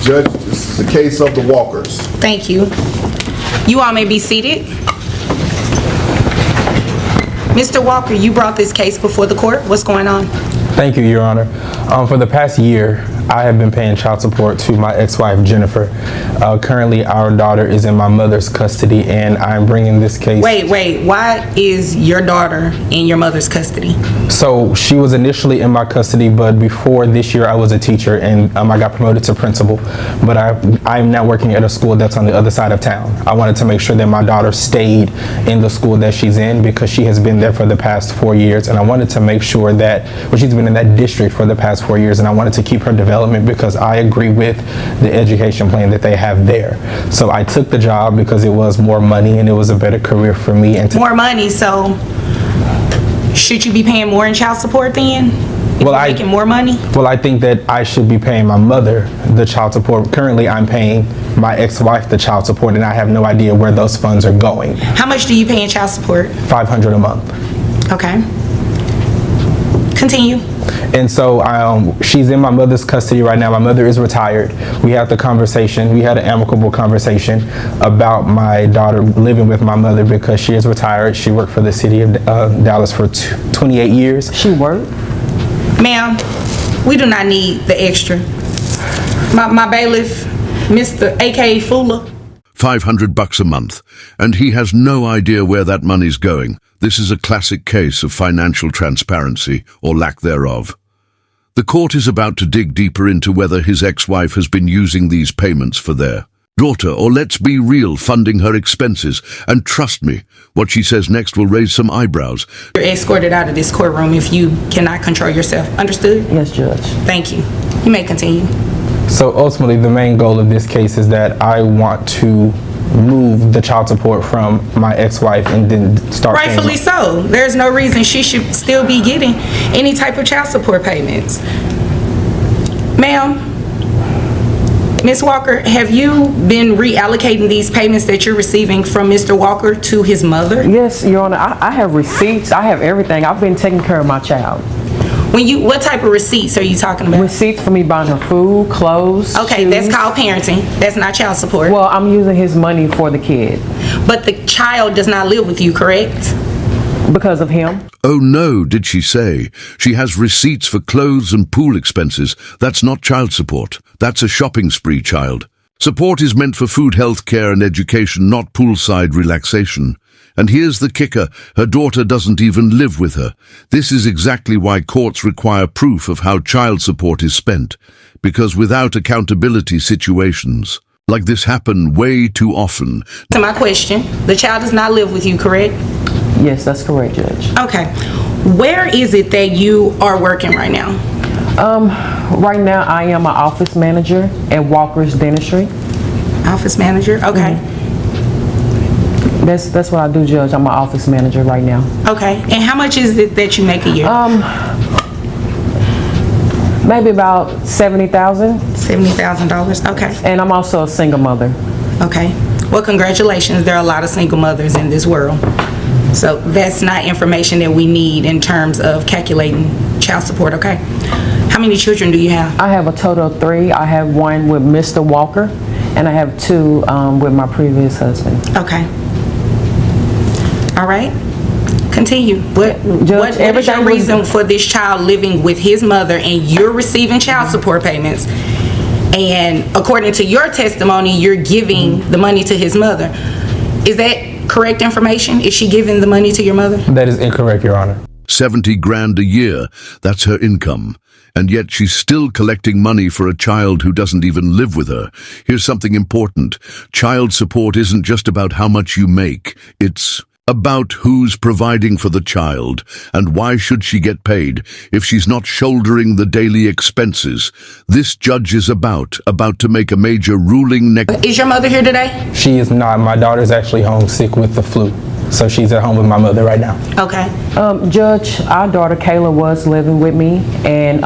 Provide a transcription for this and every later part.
Judge, this is the case of the Walkers. Thank you. You all may be seated. Mr. Walker, you brought this case before the court. What's going on? Thank you, Your Honor. For the past year, I have been paying child support to my ex-wife, Jennifer. Currently, our daughter is in my mother's custody, and I'm bringing this case... Wait. Why is your daughter in your mother's custody? So, she was initially in my custody, but before this year, I was a teacher, and I got promoted to principal. But I'm now working at a school that's on the other side of town. I wanted to make sure that my daughter stayed in the school that she's in because she has been there for the past 4 years, and I wanted to make sure that, well, she's been in that district for the past 4 years, and I wanted to keep her development because I agree with the education plan that they have there. So I took the job because it was more money and it was a better career for me. And more money, so should you be paying more in child support then? Making more money? Well, I think that I should be paying my mother the child support. Currently, I'm paying my ex-wife the child support, and I have no idea where those funds are going. How much do you pay in child support? $500 a month. Okay. Continue. And so she's in my mother's custody right now. My mother is retired. We had the conversation. We had an amicable conversation about my daughter living with my mother because she is retired. She worked for the city of Dallas for 28 years. She worked? Ma'am, we do not need the extra. My bailiff, Mr. A.K.A. Fuller. $500 a month, and he has no idea where that money's going. This is a classic case of financial transparency, or lack thereof. The court is about to dig deeper into whether his ex-wife has been using these payments for their daughter, or let's be real, funding her expenses. And trust me, what she says next will raise some eyebrows. You're escorted out of this courtroom if you cannot control yourself. Understood? Yes, Judge. Thank you. You may continue. So ultimately, the main goal of this case is that I want to move the child support from my ex-wife and then start paying. Rightfully so. There's no reason she should still be getting any type of child support payments. Ma'am, Ms. Walker, have you been reallocating these payments that you're receiving from Mr. Walker to his mother? Yes, Your Honor. I have receipts. I have everything. I've been taking care of my child. What type of receipts are you talking about? Receipts for me buying her food, clothes, Okay, shoes. that's called parenting. That's not child support. Well, I'm using his money for the kid. But the child does not live with you, correct? Because of him. Oh no, did she say? She has receipts for clothes and pool expenses. That's not child support. That's a shopping spree, child. Support is meant for food, health care, and education, not poolside relaxation. And here's the kicker, her daughter doesn't even live with her. This is exactly why courts require proof of how child support is spent, because without accountability, situations like this happen way too often. To my question, the child does not live with you, correct? Yes, that's correct, Judge. Okay. Where is it that you are working right now? Right now I am an office manager at Walker's Dentistry. Office manager? Okay. Mm-hmm. That's what I do, Judge. I'm an office manager right now. Okay. And how much is it that you make a year? Maybe about $70,000. $70,000. Okay. And I'm also a single mother. Okay. Well, congratulations. There are a lot of single mothers in this world. So that's not information that we need in terms of calculating child support, okay? How many children do you have? I have a total of 3. I have 1 with Mr. Walker, and I have 2 with my previous husband. Okay. All right. Continue. What is your reason for this child living with his mother and you're receiving child support payments? And according to your testimony, you're giving the money to his mother. Is that correct information? Is she giving the money to your mother? That is incorrect, Your Honor. 70 grand a year, that's her income. And yet she's still collecting money for a child who doesn't even live with her. Here's something important. Child support isn't just about how much you make. It's about who's providing for the child, and why should she get paid if she's not shouldering the daily expenses. This judge is about to make a major ruling next. Is your mother here today? She is not. My daughter's actually home sick with the flu. So she's at home with my mother right now. Okay. Judge, our daughter Kayla was living with me, and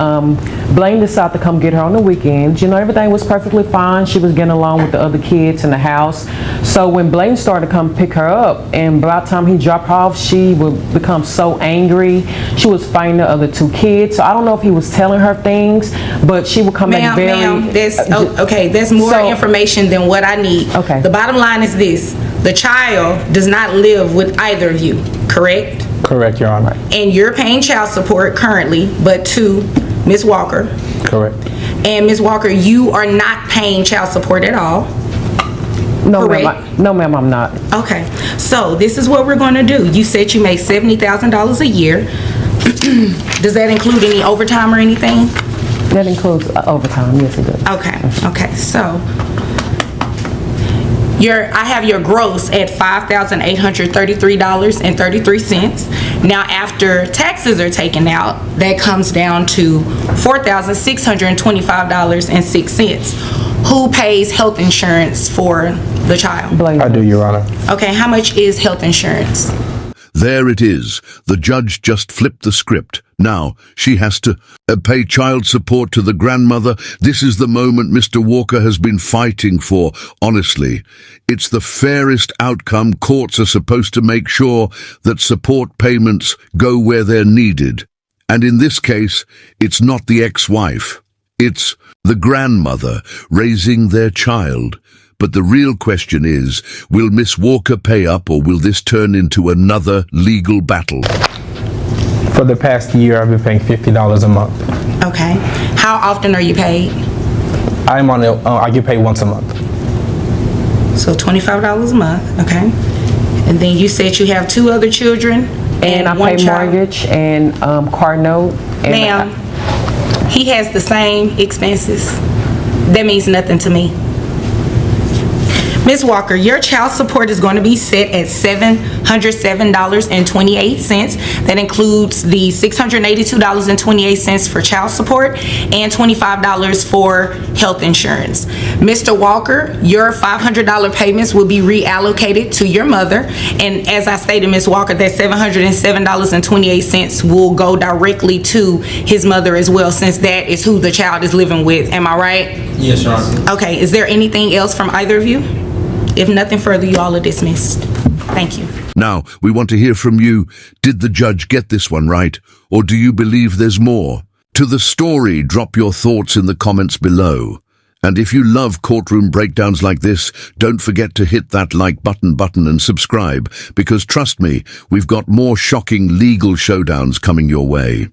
Blaine decided to come get her on the weekends. You know, everything was perfectly fine. She was getting along with the other kids in the house. So when Blaine started to come pick her up, and by the time he dropped her off, she would become so angry. She was fighting the other two kids. So I don't know if he was telling her things, but she would come back very... Ma'am, there's more information than what I need. Okay. The bottom line is this. The child does not live with either of you, correct? Correct, Your Honor. And you're paying child support currently, but to Ms. Walker. Correct. And Ms. Walker, you are not paying child support at all. No, correct? No, ma'am, I'm not. Okay. So this is what we're going to do. You said you make $70,000 a year. Does that include any overtime or anything? That includes overtime, yes it does. Okay, so I have your gross at $5,833.33. Now after taxes are taken out, that comes down to $4,625.06. Who pays health insurance for the child? Blaine. I do, Your Honor. Okay, how much is health insurance? There it is. The judge just flipped the script. Now, she has to pay child support to the grandmother. This is the moment Mr. Walker has been fighting for. Honestly, it's the fairest outcome. Courts are supposed to make sure that support payments go where they're needed. And in this case, it's not the ex-wife. It's the grandmother raising their child. But the real question is, will Miss Walker pay up, or will this turn into another legal battle? For the past year, I've been paying $50 a month. Okay. How often are you paid? I get paid once a month. So $25 a month, okay. And then you said you have 2 other children And I one pay child. mortgage and car note. And Ma'am, he has the same expenses. That means nothing to me. Ms. Walker, your child support is going to be set at $707.28. That includes the $682.28 for child support and $25 for health insurance. Mr. Walker, your $500 payments will be reallocated to your mother. And as I stated, Ms. Walker, that $707.28 will go directly to his mother as well, since that is who the child is living with. Am I right? Yes, Your Honor. Okay, is there anything else from either of you? If nothing further, you all are dismissed. Thank you. Now, we want to hear from you. Did the judge get this one right, or do you believe there's more? To the story, drop your thoughts in the comments below. And if you love courtroom breakdowns like this, don't forget to hit that like button and subscribe, because trust me, we've got more shocking legal showdowns coming your way.